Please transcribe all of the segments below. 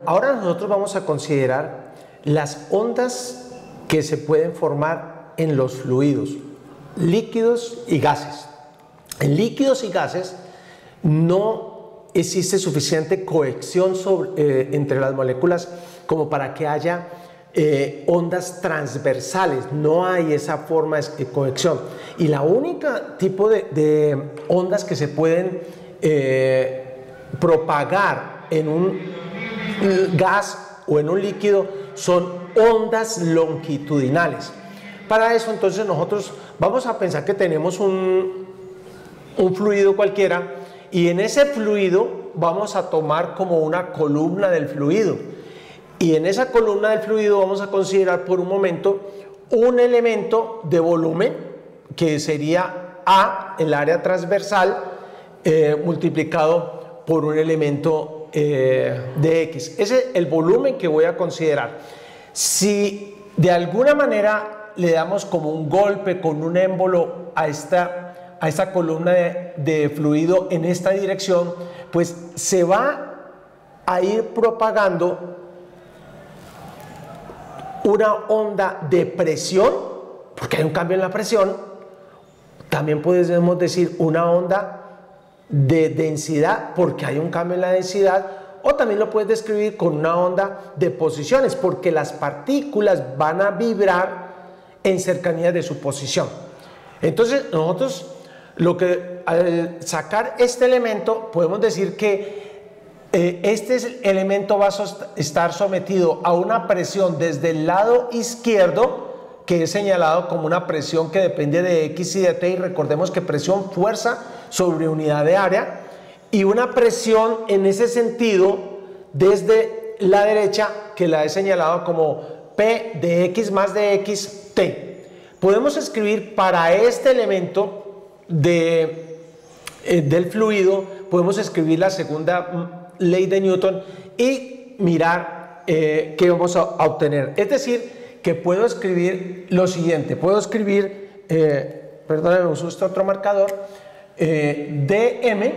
Ahora nosotros vamos a considerar las ondas que se pueden formar en los fluidos, líquidos y gases. En líquidos y gases no existe suficiente cohesión entre las moléculas como para que haya ondas transversales, no hay esa forma de cohesión. Y la única tipo de ondas que se pueden propagar en un gas o en un líquido son ondas longitudinales. Para eso entonces nosotros vamos a pensar que tenemos un fluido cualquiera y en ese fluido vamos a tomar como una columna del fluido y en esa columna del fluido vamos a considerar por un momento un elemento de volumen que sería A, el área transversal, multiplicado por un elemento de X. Ese es el volumen que voy a considerar. Si de alguna manera le damos como un golpe con un émbolo a esta columna de fluido en esta dirección, pues se va a ir propagando una onda de presión, porque hay un cambio en la presión. También podemos decir una onda de densidad, porque hay un cambio en la densidad, o también lo puedes describir con una onda de posiciones, porque las partículas van a vibrar en cercanía de su posición. Entonces nosotros al sacar este elemento podemos decir que este elemento va a estar sometido a una presión desde el lado izquierdo, que es señalado como una presión que depende de X y de T, y recordemos que presión, fuerza sobre unidad de área, y una presión en ese sentido desde la derecha, que la he señalado como P de X más de X T. Podemos escribir para este elemento del fluido, podemos escribir la segunda ley de Newton y mirar qué vamos a obtener. Es decir, que puedo escribir lo siguiente, puedo escribir, perdónenme, uso este otro marcador, dm,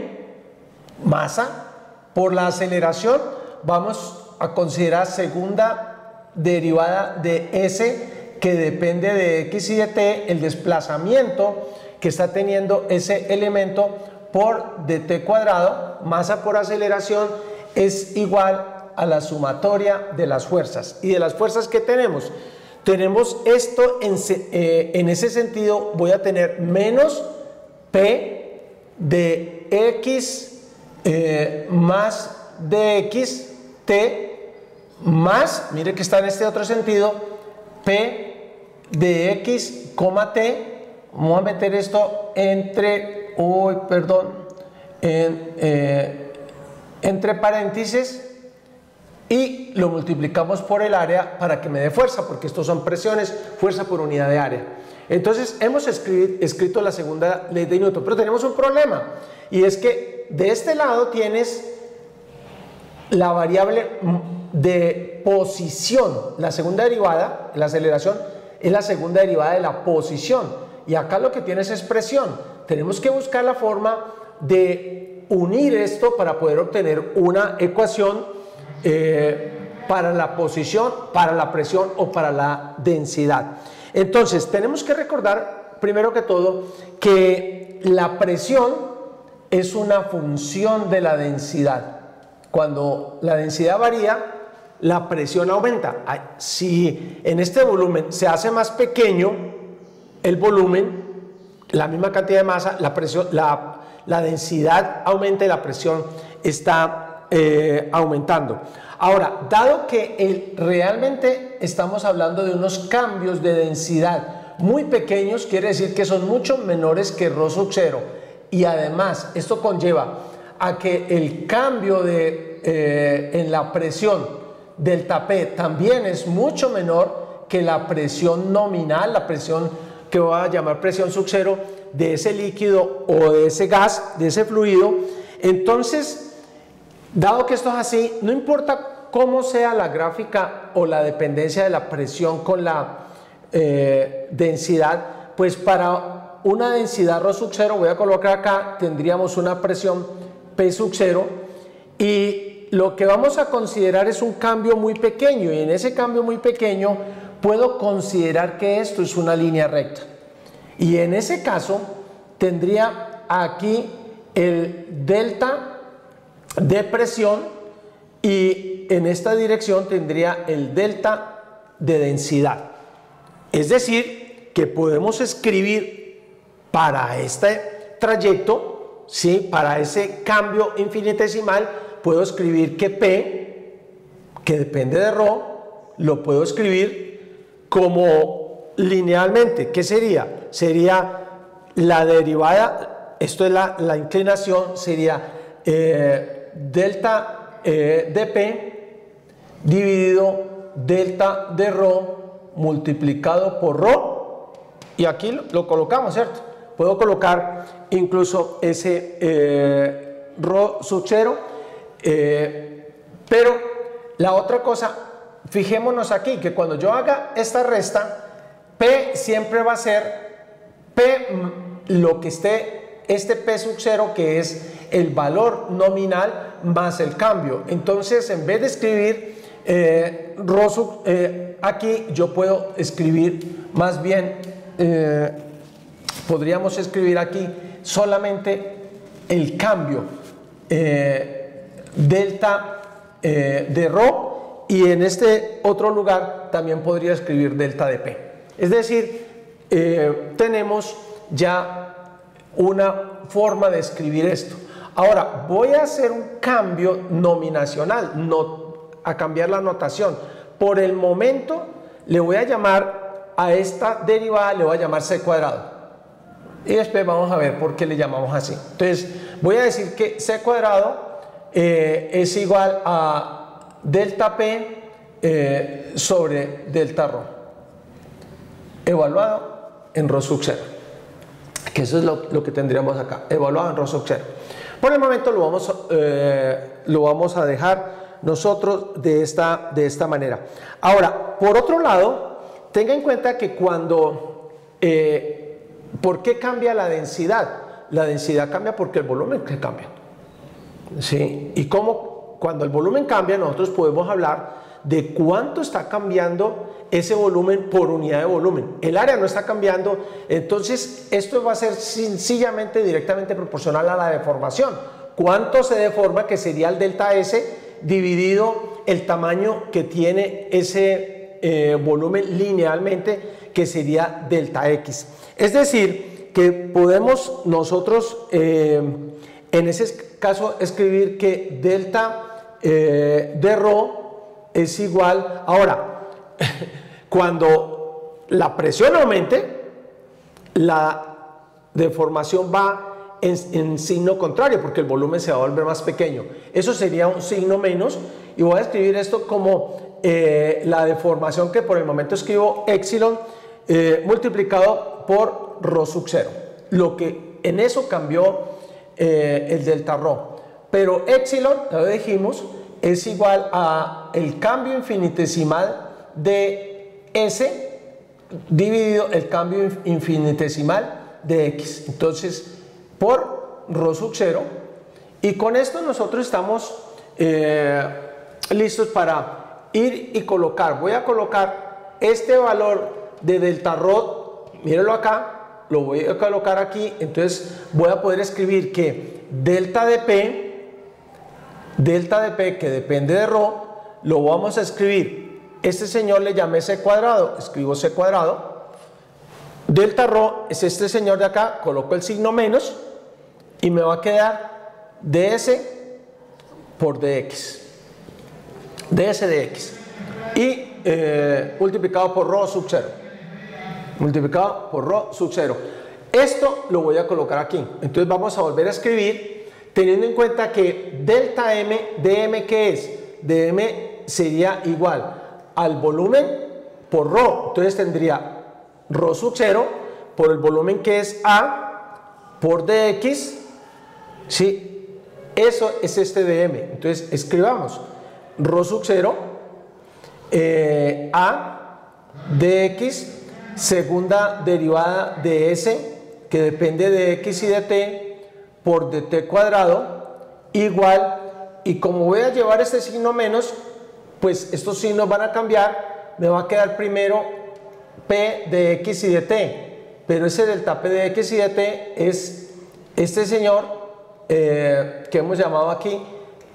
masa, por la aceleración vamos a considerar segunda derivada de s, que depende de x y de t, el desplazamiento que está teniendo ese elemento por dt cuadrado, masa por aceleración, es igual a la sumatoria de las fuerzas. Y de las fuerzas que tenemos esto en ese sentido, voy a tener menos P de X más de X T más, mire que está en este otro sentido, P de X, T. Vamos a meter esto entre paréntesis y lo multiplicamos por el área para que me dé fuerza, porque estos son presiones, fuerza por unidad de área. Entonces hemos escrito la segunda ley de Newton, pero tenemos un problema, y es que de este lado tienes la variable de posición. La segunda derivada, la aceleración, es la segunda derivada de la posición, y acá lo que tienes es presión. Tenemos que buscar la forma de unir esto para poder obtener una ecuación para la posición, para la presión o para la densidad. Entonces tenemos que recordar primero que todo que la presión es una función de la densidad. Cuando la densidad varía, la presión aumenta. Si en este volumen se hace más pequeño el volumen, la misma cantidad de masa, la densidad aumenta y la presión está aumentando. Ahora, dado que realmente estamos hablando de unos cambios de densidad muy pequeños, quiere decir que son mucho menores que ρ sub 0, y además esto conlleva a que el cambio en la presión delta P también es mucho menor que la presión nominal, la presión que voy a llamar presión sub 0 de ese líquido o de ese gas, de ese fluido. Entonces, dado que esto es así, no importa cómo sea la gráfica o la dependencia de la presión con la densidad, pues para una densidad ρ sub 0, voy a colocar acá, tendríamos una presión P sub 0 y lo que vamos a considerar es un cambio muy pequeño y en ese cambio muy pequeño puedo considerar que esto es una línea recta. Y en ese caso tendría aquí el delta de presión y en esta dirección tendría el delta de densidad. Es decir, que podemos escribir para este trayecto, ¿sí? Para ese cambio infinitesimal, puedo escribir que P, que depende de ρ, lo puedo escribir como linealmente. ¿Qué sería? Sería la derivada, esto es la inclinación, sería delta de P dividido delta de ρ multiplicado por ρ, y aquí lo colocamos, ¿cierto? Puedo colocar incluso ese ρ sub 0, pero la otra cosa, fijémonos aquí que cuando yo haga esta resta, P siempre va a ser P, lo que esté, este P sub 0, que es el valor nominal más el cambio. Entonces, en vez de escribir ρ sub, aquí yo puedo escribir más bien, podríamos escribir aquí solamente el cambio delta de ρ, y en este otro lugar también podría escribir delta de P. Es decir, tenemos ya una forma de escribir esto. Ahora voy a hacer un cambio nominacional, a cambiar la notación. Por el momento le voy a llamar a esta derivada, le voy a llamar c cuadrado. Y después vamos a ver por qué le llamamos así. Entonces voy a decir que c cuadrado es igual a delta P sobre delta ρ, evaluado en ρ sub 0. Que eso es lo que tendríamos acá, evaluado en ρ sub 0. Por el momento lo vamos a dejar nosotros de esta manera. Ahora, por otro lado, tenga en cuenta que cuando, ¿por qué cambia la densidad? La densidad cambia porque el volumen cambia, ¿sí? Y como cuando el volumen cambia, nosotros podemos hablar de cuánto está cambiando ese volumen por unidad de volumen. El área no está cambiando, entonces esto va a ser sencillamente directamente proporcional a la deformación. ¿Cuánto se deforma? Que sería el delta S dividido el tamaño que tiene ese volumen linealmente, que sería delta X. Es decir, que podemos nosotros en ese caso escribir que delta de ρ es igual, ahora, cuando la presión aumente, la deformación va en signo contrario, porque el volumen se va a volver más pequeño. Eso sería un signo menos, y voy a escribir esto como la deformación, que por el momento escribo epsilon multiplicado por ρ sub 0. Lo que en eso cambió el delta ρ. Pero epsilon, ya lo dijimos, es igual a el cambio infinitesimal de S dividido el cambio infinitesimal de X. Entonces, por ρ sub 0, y con esto nosotros estamos listos para ir y colocar. Voy a colocar este valor de delta ρ, mírenlo acá, lo voy a colocar aquí. Entonces voy a poder escribir que delta de P que depende de ρ, lo vamos a escribir, este señor le llamé c cuadrado, escribo c cuadrado, delta ρ es este señor de acá, coloco el signo menos y me va a quedar ds por dx, ds de x, y multiplicado por ρ sub 0, multiplicado por ρ sub 0. Esto lo voy a colocar aquí. Entonces vamos a volver a escribir, teniendo en cuenta que delta m, dm, ¿qué es? Dm sería igual al volumen por ρ. Entonces tendría ρ sub 0 por el volumen, que es A por dx, ¿sí? Eso es este dm. Entonces escribamos ρ sub 0 A dx segunda derivada de S, que depende de X y de T, por dt cuadrado, igual, y como voy a llevar este signo menos, pues estos signos van a cambiar, me va a quedar primero P de X y de T, pero ese delta P de X y de T es este señor que hemos llamado aquí,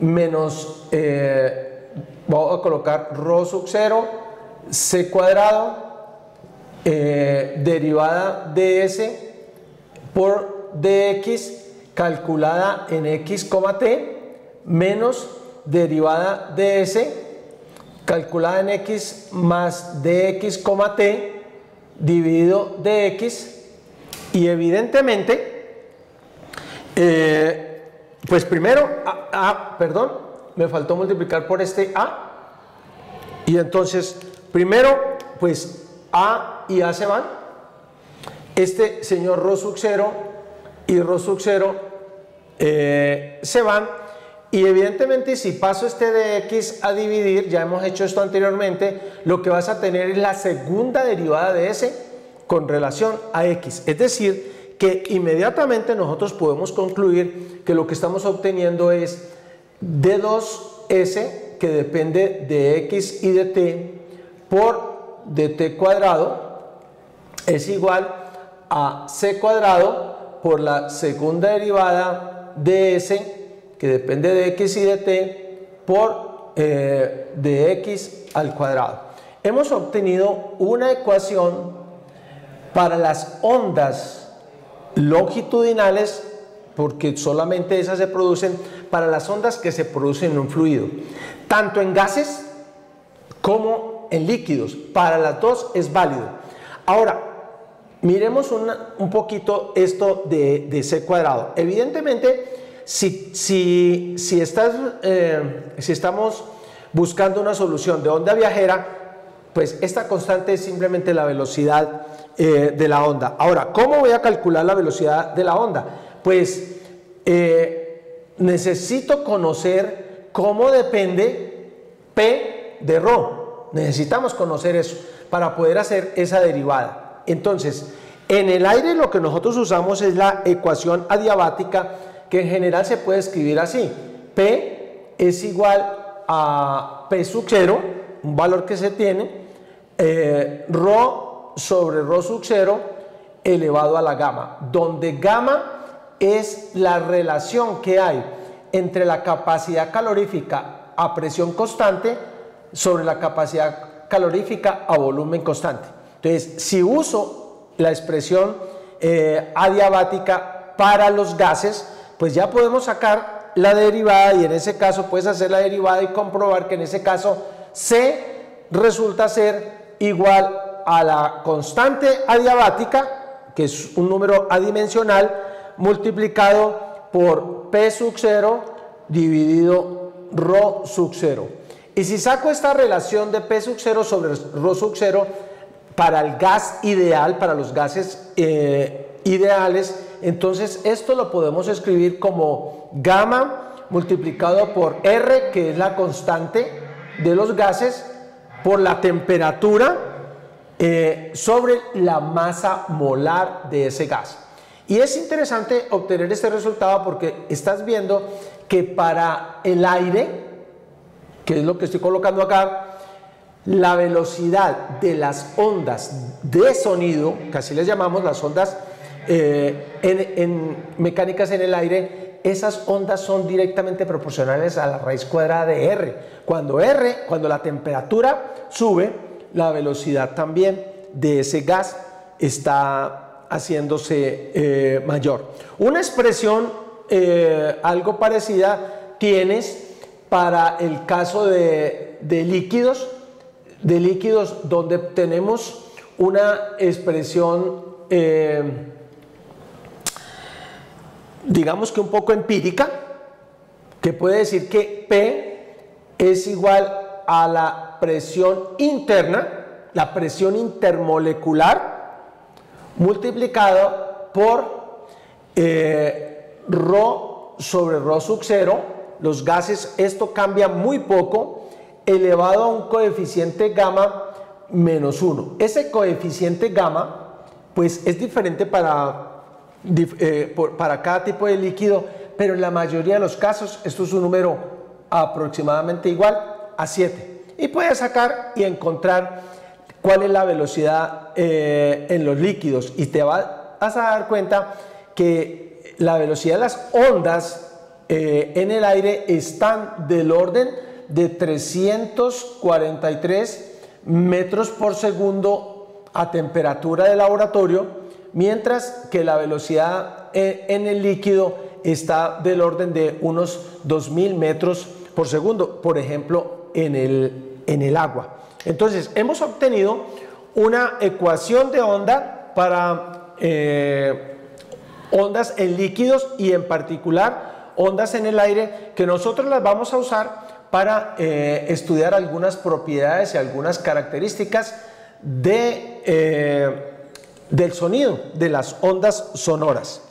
menos, vamos a colocar rho sub 0, C cuadrado, derivada de S por dx calculada en x, t, menos derivada de S calculada en x más dx, t dividido dx, y evidentemente pues primero perdón, me faltó multiplicar por este a, y entonces primero pues a y a se van, este señor rho sub 0 y rho sub 0 se van, y evidentemente si paso este de x a dividir, ya hemos hecho esto anteriormente, lo que vas a tener es la segunda derivada de s con relación a x, es decir que inmediatamente nosotros podemos concluir que lo que estamos obteniendo es d2s, que depende de x y de t, por dt cuadrado es igual a c cuadrado por la segunda derivada de s, que depende de x y de t, por dx al cuadrado. Hemos obtenido una ecuación para las ondas longitudinales, porque solamente esas se producen, para las ondas que se producen en un fluido, tanto en gases como en líquidos. Para las dos es válido. Ahora, miremos un poquito esto de c cuadrado. Evidentemente, si estamos buscando una solución de onda viajera, pues esta constante es simplemente la velocidad de la onda. Ahora, ¿cómo voy a calcular la velocidad de la onda? Pues necesito conocer cómo depende P de ρ. Necesitamos conocer eso para poder hacer esa derivada. Entonces, en el aire lo que nosotros usamos es la ecuación adiabática, que en general se puede escribir así: P es igual a P sub 0, un valor que se tiene, ρ sobre ρ sub 0 elevado a la gamma, donde gamma es la relación que hay entre la capacidad calorífica a presión constante sobre la capacidad calorífica a volumen constante. Entonces, si uso la expresión adiabática para los gases, pues ya podemos sacar la derivada, y en ese caso puedes hacer la derivada y comprobar que en ese caso C resulta ser igual a la constante adiabática, que es un número adimensional, multiplicado por P sub 0 dividido ρ sub 0. Y si saco esta relación de P sub 0 sobre ρ sub 0 para el gas ideal, para los gases ideales, entonces esto lo podemos escribir como gamma multiplicado por R, que es la constante de los gases, por la temperatura sobre la masa molar de ese gas. Y es interesante obtener este resultado porque estás viendo que para el aire, que es lo que estoy colocando acá, la velocidad de las ondas de sonido, que así les llamamos las ondas en mecánicas en el aire, esas ondas son directamente proporcionales a la raíz cuadrada de R. Cuando la temperatura sube, la velocidad también de ese gas está haciéndose mayor. Una expresión algo parecida tienes para el caso de líquidos, donde tenemos una expresión digamos que un poco empírica, que puede decir que P es igual a la presión interna, la presión intermolecular, multiplicado por ρ sobre ρ sub 0, los gases, esto cambia muy poco, elevado a un coeficiente gamma menos 1. Ese coeficiente gamma pues es diferente para cada tipo de líquido, pero en la mayoría de los casos esto es un número aproximadamente igual a 7. Y puedes sacar y encontrar cuál es la velocidad en los líquidos, y te vas a dar cuenta que la velocidad de las ondas en el aire están del orden de 343 metros por segundo a temperatura de laboratorio, mientras que la velocidad en el líquido está del orden de unos 2000 metros por segundo, por ejemplo en el agua. Entonces hemos obtenido una ecuación de onda para ondas en líquidos y en particular ondas en el aire, que nosotros las vamos a usar para estudiar algunas propiedades y algunas características del sonido, de las ondas sonoras.